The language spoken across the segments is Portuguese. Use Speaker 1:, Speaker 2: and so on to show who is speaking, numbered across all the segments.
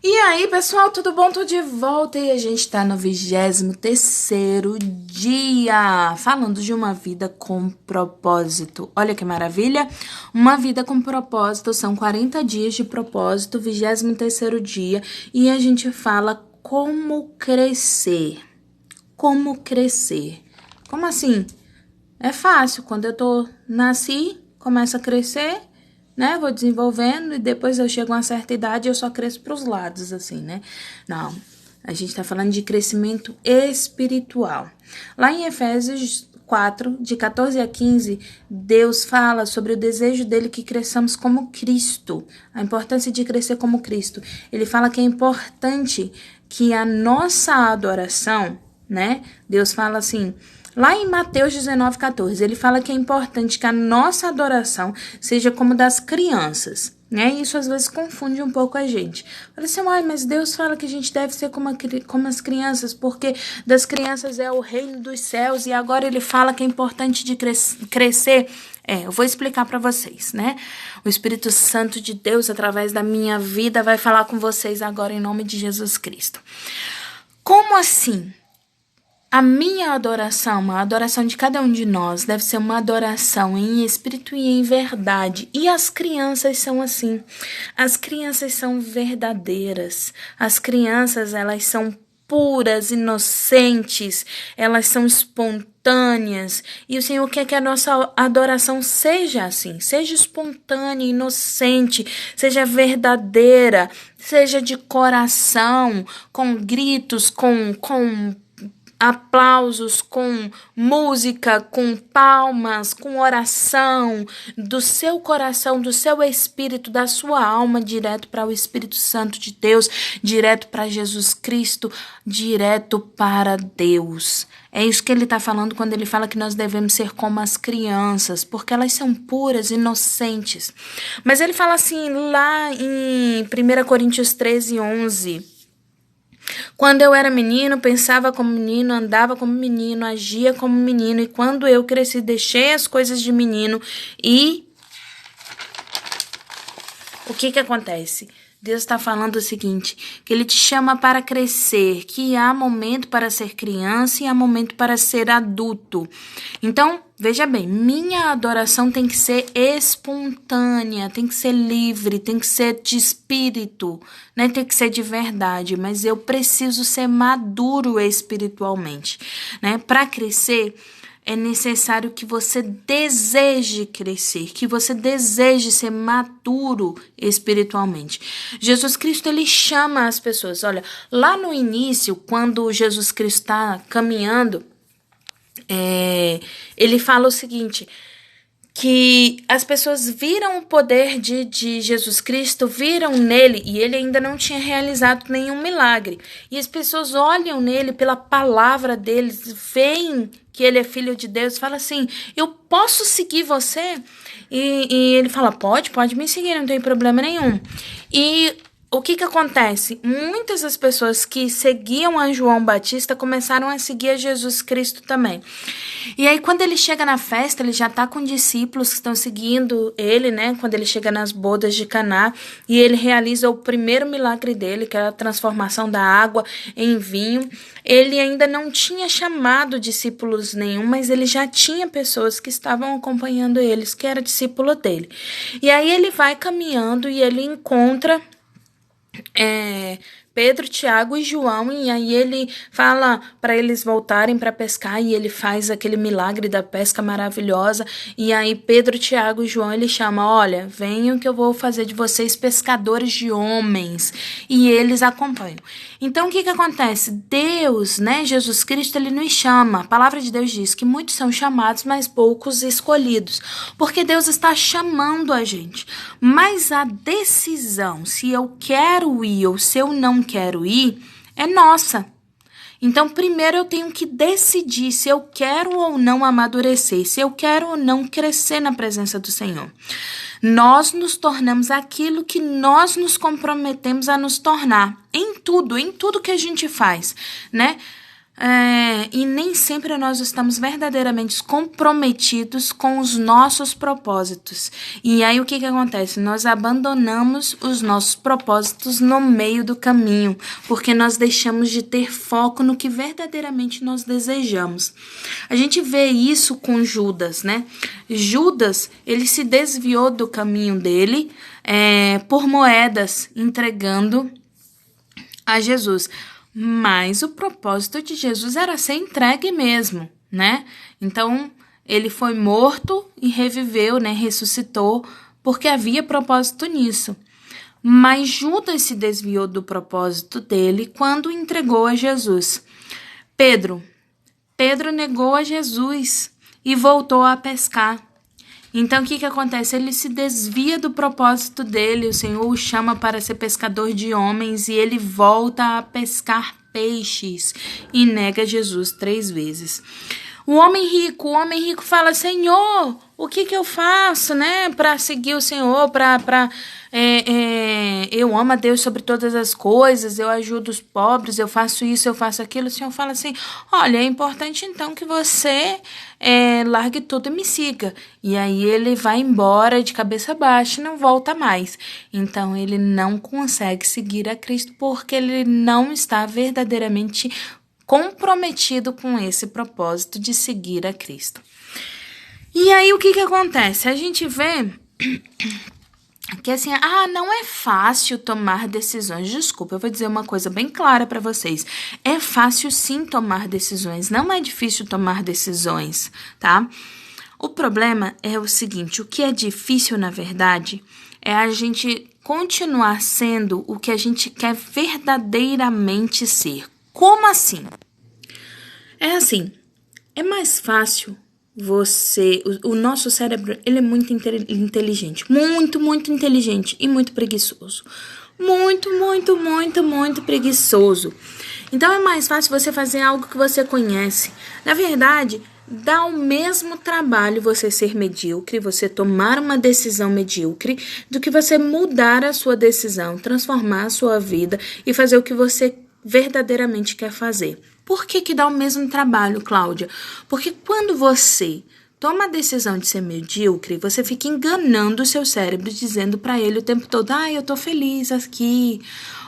Speaker 1: E aí, pessoal, tudo bom? Tô de volta e a gente tá no 23º dia, falando de uma vida com propósito. Olha que maravilha! Uma vida com propósito, são 40 dias de propósito, 23º dia, e a gente fala como crescer. Como crescer? Como assim? É fácil, quando nasci, começa a crescer, né? Vou desenvolvendo e depois eu chego a uma certa idade e eu só cresço para os lados, assim, né? Não, a gente tá falando de crescimento espiritual. Lá em Efésios 4, de 14 a 15, Deus fala sobre o desejo dele que cresçamos como Cristo, a importância de crescer como Cristo. Ele fala que é importante que a nossa adoração, né? Deus fala assim, lá em Mateus 19:14, ele fala que é importante que a nossa adoração seja como das crianças, né? Isso às vezes confunde um pouco a gente. Fala assim, mas Deus fala que a gente deve ser como as crianças, porque das crianças é o reino dos céus, e agora ele fala que é importante de crescer. Eu vou explicar para vocês, né? O Espírito Santo de Deus, através da minha vida, vai falar com vocês agora em nome de Jesus Cristo. Como assim? A minha adoração, a adoração de cada um de nós, deve ser uma adoração em espírito e em verdade. E as crianças são assim. As crianças são verdadeiras. As crianças, elas são puras, inocentes. Elas são espontâneas. E o Senhor quer que a nossa adoração seja assim. Seja espontânea, inocente. Seja verdadeira. Seja de coração, com gritos, com aplausos, com música, com palmas, com oração, do seu coração, do seu espírito, da sua alma, direto para o Espírito Santo de Deus, direto para Jesus Cristo, direto para Deus. É isso que ele está falando quando ele fala que nós devemos ser como as crianças, porque elas são puras, inocentes. Mas ele fala assim lá em 1 Coríntios 13:11, quando eu era menino, pensava como menino, andava como menino, agia como menino, e quando eu cresci, deixei as coisas de menino e o que acontece? Deus está falando o seguinte, que ele te chama para crescer, que há momento para ser criança e há momento para ser adulto. Então, veja bem, minha adoração tem que ser espontânea, tem que ser livre, tem que ser de espírito, né? Tem que ser de verdade, mas eu preciso ser maduro espiritualmente, né? Para crescer, é necessário que você deseje crescer, que você deseje ser maduro espiritualmente. Jesus Cristo, ele chama as pessoas. Olha, lá no início, quando Jesus Cristo está caminhando, ele fala o seguinte, que as pessoas viram o poder de Jesus Cristo, viram nele, e ele ainda não tinha realizado nenhum milagre. E as pessoas olham nele pela palavra deles, veem que ele é filho de Deus, fala assim, eu posso seguir você? E ele fala, pode me seguir, não tem problema nenhum. E o que acontece? Muitas das pessoas que seguiam a João Batista começaram a seguir a Jesus Cristo também. E aí, quando ele chega na festa, ele já tá com discípulos que estão seguindo ele, né? Quando ele chega nas bodas de Caná, e ele realiza o primeiro milagre dele, que é a transformação da água em vinho. Ele ainda não tinha chamado discípulos nenhum, mas ele já tinha pessoas que estavam acompanhando eles, que era discípulo dele. E aí ele vai caminhando e ele encontra Pedro, Tiago e João, e aí ele fala para eles voltarem para pescar, e ele faz aquele milagre da pesca maravilhosa, e aí Pedro, Tiago e João, ele chama, olha, venham que eu vou fazer de vocês pescadores de homens, e eles acompanham. Então, o que acontece? Deus, né, Jesus Cristo, ele nos chama, a palavra de Deus diz que muitos são chamados, mas poucos escolhidos, porque Deus está chamando a gente, mas a decisão, se eu quero ir ou se eu não quero ir, é nossa. Então, primeiro eu tenho que decidir se eu quero ou não amadurecer, se eu quero ou não crescer na presença do Senhor. Nós nos tornamos aquilo que nós nos comprometemos a nos tornar, em tudo que a gente faz, né? E nem sempre nós estamos verdadeiramente comprometidos com os nossos propósitos. E aí o que acontece? Nós abandonamos os nossos propósitos no meio do caminho, porque nós deixamos de ter foco no que verdadeiramente nós desejamos. A gente vê isso com Judas, né? Judas, ele se desviou do caminho dele por moedas, entregando a Jesus. Mas o propósito de Jesus era ser entregue mesmo, né? Então, ele foi morto e reviveu, né? Ressuscitou, porque havia propósito nisso. Mas Judas se desviou do propósito dele quando entregou a Jesus. Pedro negou a Jesus e voltou a pescar. Então, o que acontece? Ele se desvia do propósito dele, o Senhor o chama para ser pescador de homens e ele volta a pescar peixes e nega Jesus 3 vezes. O homem rico fala, Senhor, o que eu faço, né, para seguir o Senhor, eu amo a Deus sobre todas as coisas, eu ajudo os pobres, eu faço isso, eu faço aquilo. O Senhor fala assim, olha, é importante então que você largue tudo e me siga. E aí ele vai embora de cabeça baixa e não volta mais. Então ele não consegue seguir a Cristo porque ele não está verdadeiramente comprometido com esse propósito de seguir a Cristo. E aí o que acontece? A gente vê que assim, não é fácil tomar decisões. Desculpa, eu vou dizer uma coisa bem clara para vocês. É fácil sim tomar decisões, não é difícil tomar decisões, tá? O problema é o seguinte, o que é difícil, na verdade, é a gente continuar sendo o que a gente quer verdadeiramente ser. Como assim? É assim, é mais fácil o nosso cérebro, ele é muito inteligente, muito inteligente e muito preguiçoso. Muito preguiçoso. Então é mais fácil você fazer algo que você conhece. Na verdade, dá o mesmo trabalho você ser medíocre, você tomar uma decisão medíocre, do que você mudar a sua decisão, transformar a sua vida e fazer o que você verdadeiramente quer fazer. Por que dá o mesmo trabalho, Cláudia? Porque quando você toma a decisão de ser medíocre, você fica enganando o seu cérebro, dizendo para ele o tempo todo, eu tô feliz aqui,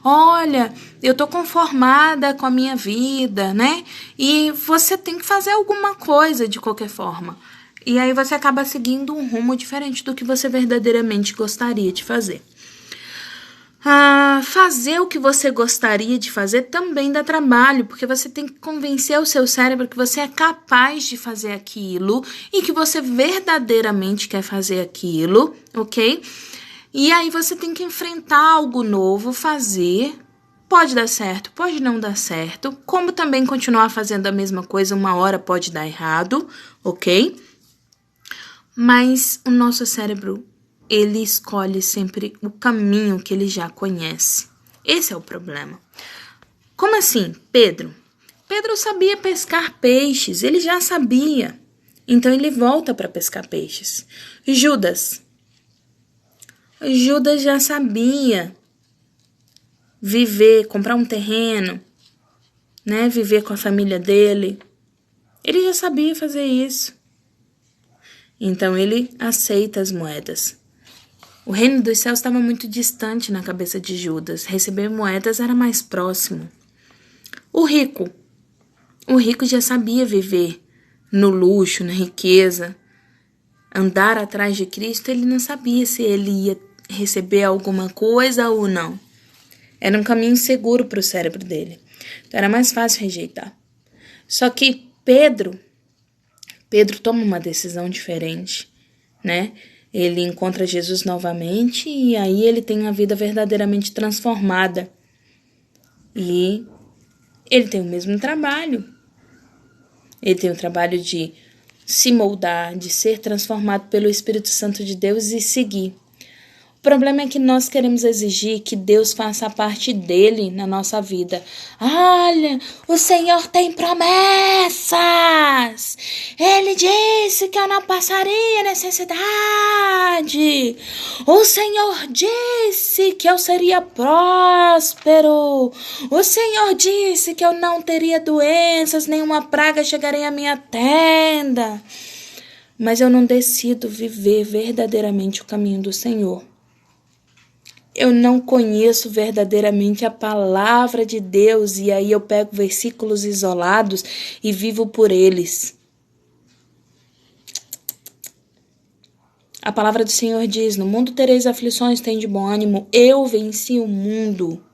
Speaker 1: olha, eu tô conformada com a minha vida, né? E você tem que fazer alguma coisa de qualquer forma. E aí você acaba seguindo um rumo diferente do que você verdadeiramente gostaria de fazer. Fazer o que você gostaria de fazer também dá trabalho, porque você tem que convencer o seu cérebro que você é capaz de fazer aquilo e que você verdadeiramente quer fazer aquilo, ok? E aí você tem que enfrentar algo novo, fazer. Pode dar certo, pode não dar certo, como também continuar fazendo a mesma coisa, uma hora pode dar errado, ok? Mas o nosso cérebro, ele escolhe sempre o caminho que ele já conhece. Esse é o problema. Como assim, Pedro? Pedro sabia pescar peixes, ele já sabia. Então ele volta para pescar peixes. Judas já sabia viver, comprar um terreno, né? Viver com a família dele. Ele já sabia fazer isso. Então ele aceita as moedas. O reino dos céus estava muito distante na cabeça de Judas. Receber moedas era mais próximo. O rico já sabia viver no luxo, na riqueza. Andar atrás de Cristo, ele não sabia se ele ia receber alguma coisa ou não. Era um caminho seguro para o cérebro dele. Então era mais fácil rejeitar. Só que Pedro toma uma decisão diferente, né? Ele encontra Jesus novamente e aí ele tem a vida verdadeiramente transformada. E ele tem o mesmo trabalho. Ele tem o trabalho de se moldar, de ser transformado pelo Espírito Santo de Deus e seguir. O problema é que nós queremos exigir que Deus faça a parte dele na nossa vida. Olha, o Senhor tem promessas. Ele disse que eu não passaria necessidade. O Senhor disse que eu seria próspero. O Senhor disse que eu não teria doenças, nenhuma praga chegaria à minha tenda. Mas eu não decido viver verdadeiramente o caminho do Senhor. Eu não conheço verdadeiramente a palavra de Deus e aí eu pego versículos isolados e vivo por eles. A palavra do Senhor diz: no mundo tereis aflições, tende bom ânimo, eu venci o mundo.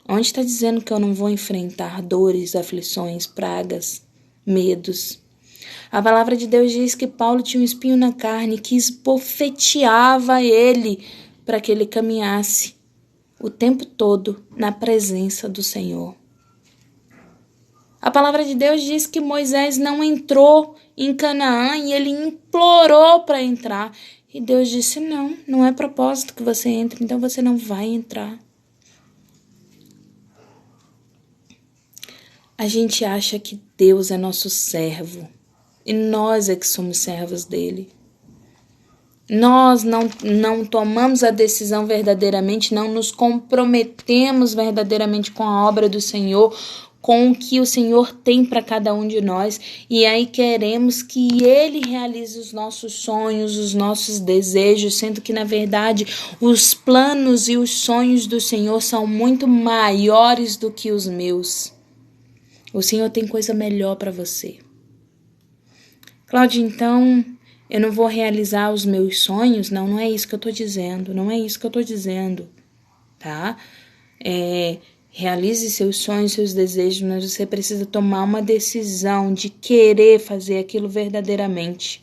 Speaker 1: Onde está dizendo que eu não vou enfrentar dores, aflições, pragas, medos? A palavra de Deus diz que Paulo tinha um espinho na carne que esbofeteava ele para que ele caminhasse o tempo todo na presença do Senhor. A palavra de Deus diz que Moisés não entrou em Canaã e ele implorou para entrar. E Deus disse: não é propósito que você entre, então você não vai entrar. A gente acha que Deus é nosso servo e nós é que somos servos dele. Nós não tomamos a decisão verdadeiramente, não nos comprometemos verdadeiramente com a obra do Senhor, com o que o Senhor tem para cada um de nós, e aí queremos que Ele realize os nossos sonhos, os nossos desejos, sendo que, na verdade, os planos e os sonhos do Senhor são muito maiores do que os meus. O Senhor tem coisa melhor para você. Cláudia, então, eu não vou realizar os meus sonhos? Não é isso que eu tô dizendo, tá? Realize seus sonhos, seus desejos, mas você precisa tomar uma decisão de querer fazer aquilo verdadeiramente,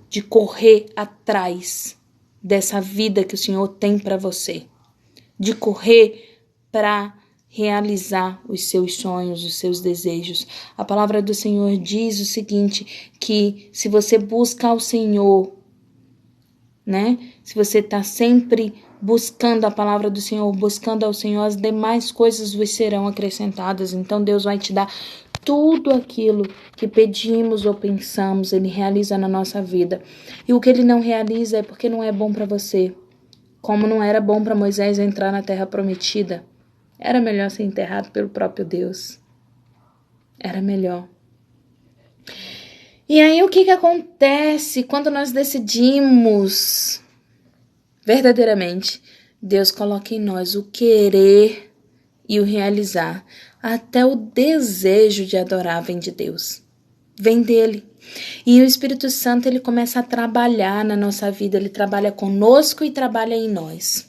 Speaker 1: de correr atrás dessa vida que o Senhor tem para você, de correr para realizar os seus sonhos, os seus desejos. A palavra do Senhor diz o seguinte, que se você busca ao Senhor, né? Se você está sempre buscando a palavra do Senhor, buscando ao Senhor, as demais coisas vos serão acrescentadas. Então Deus vai te dar tudo aquilo que pedimos ou pensamos, Ele realiza na nossa vida. E o que Ele não realiza é porque não é bom para você. Como não era bom para Moisés entrar na terra prometida. Era melhor ser enterrado pelo próprio Deus. Era melhor. E aí o que acontece quando nós decidimos verdadeiramente? Deus coloca em nós o querer e o realizar. Até o desejo de adorar vem de Deus. Vem dele. E o Espírito Santo, ele começa a trabalhar na nossa vida. Ele trabalha conosco e trabalha em nós.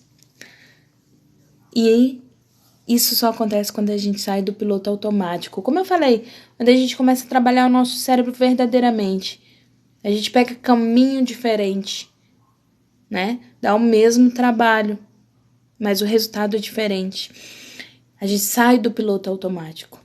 Speaker 1: E isso só acontece quando a gente sai do piloto automático. Como eu falei, quando a gente começa a trabalhar o nosso cérebro verdadeiramente, a gente pega caminho diferente, né? Dá o mesmo trabalho, mas o resultado é diferente. A gente sai do piloto automático.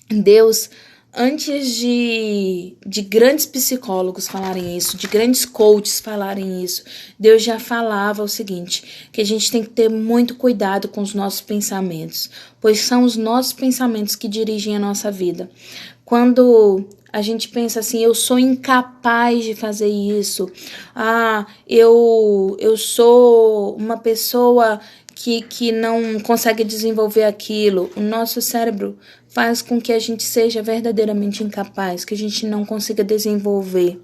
Speaker 1: Deus, antes de grandes psicólogos falarem isso, de grandes coaches falarem isso, Deus já falava o seguinte, que a gente tem que ter muito cuidado com os nossos pensamentos, pois são os nossos pensamentos que dirigem a nossa vida. Quando a gente pensa assim, eu sou incapaz de fazer isso, eu sou uma pessoa que não consegue desenvolver aquilo, o nosso cérebro faz com que a gente seja verdadeiramente incapaz, que a gente não consiga desenvolver.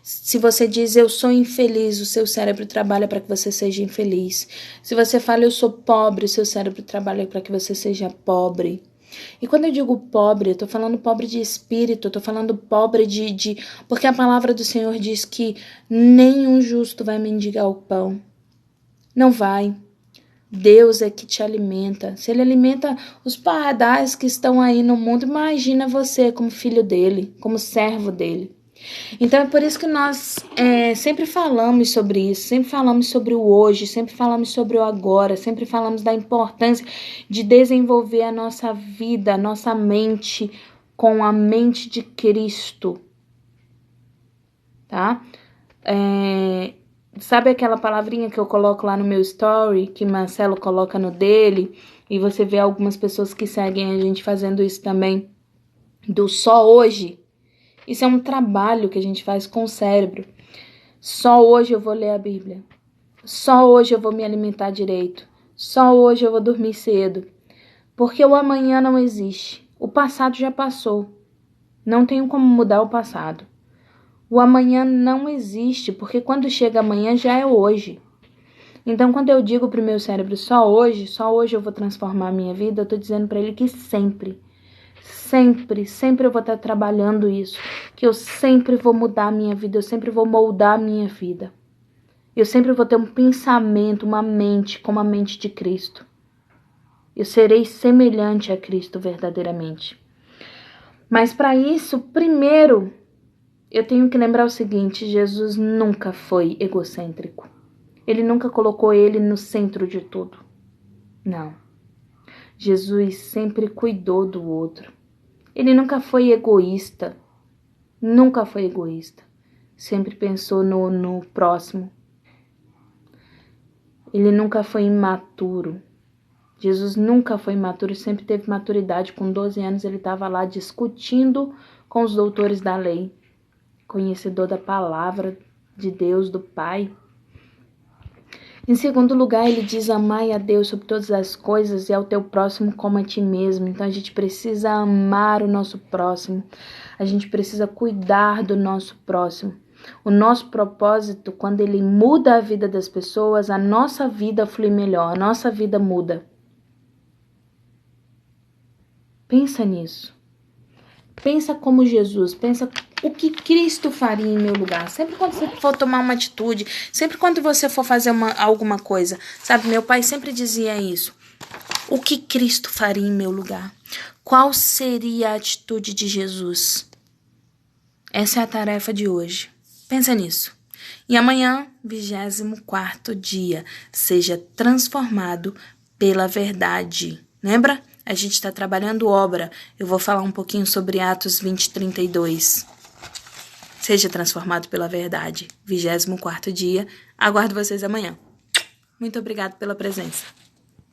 Speaker 1: Se você diz, eu sou infeliz, o seu cérebro trabalha para que você seja infeliz. Se você fala, eu sou pobre, o seu cérebro trabalha para que você seja pobre. E quando eu digo pobre, eu tô falando pobre de espírito, eu tô falando pobre de... Porque a palavra do Senhor diz que nenhum justo vai mendigar o pão. Não vai. Deus é que te alimenta. Se Ele alimenta os pardais que estão aí no mundo, imagina você como filho dele, como servo dele. Então é por isso que nós sempre falamos sobre isso, sempre falamos sobre o hoje, sempre falamos sobre o agora, sempre falamos da importância de desenvolver a nossa vida, a nossa mente com a mente de Cristo, tá? Sabe aquela palavrinha que eu coloco lá no meu story, que Marcelo coloca no dele, e você vê algumas pessoas que seguem a gente fazendo isso também, do só hoje? Isso é um trabalho que a gente faz com o cérebro. Só hoje eu vou ler a Bíblia. Só hoje eu vou me alimentar direito. Só hoje eu vou dormir cedo. Porque o amanhã não existe. O passado já passou. Não tenho como mudar o passado. O amanhã não existe, porque quando chega amanhã já é hoje. Então, quando eu digo pro meu cérebro só hoje eu vou transformar a minha vida, eu tô dizendo para ele que sempre eu vou estar trabalhando isso, que eu sempre vou mudar a minha vida, eu sempre vou moldar a minha vida. Eu sempre vou ter um pensamento, uma mente como a mente de Cristo. Eu serei semelhante a Cristo verdadeiramente. Mas para isso, primeiro, eu tenho que lembrar o seguinte: Jesus nunca foi egocêntrico. Ele nunca colocou ele no centro de tudo. Não. Jesus sempre cuidou do outro. Ele nunca foi egoísta. Nunca foi egoísta. Sempre pensou no próximo. Ele nunca foi imaturo. Jesus nunca foi imaturo, sempre teve maturidade. Com 12 anos ele estava lá discutindo com os doutores da lei. Conhecedor da palavra de Deus, do Pai. Em segundo lugar, ele diz: amai a Deus sobre todas as coisas e ao teu próximo como a ti mesmo. Então a gente precisa amar o nosso próximo. A gente precisa cuidar do nosso próximo. O nosso propósito, quando ele muda a vida das pessoas, a nossa vida flui melhor, a nossa vida muda. Pensa nisso. Pensa como Jesus, pensa o que Cristo faria em meu lugar. Sempre quando você for tomar uma atitude, sempre quando você for fazer alguma coisa, sabe? Meu pai sempre dizia isso. O que Cristo faria em meu lugar? Qual seria a atitude de Jesus? Essa é a tarefa de hoje. Pensa nisso. E amanhã, 24º dia, seja transformado pela verdade. Lembra? A gente está trabalhando obra. Eu vou falar um pouquinho sobre Atos 20:32. Seja transformado pela verdade. 24º dia. Aguardo vocês amanhã. Muito obrigada pela presença.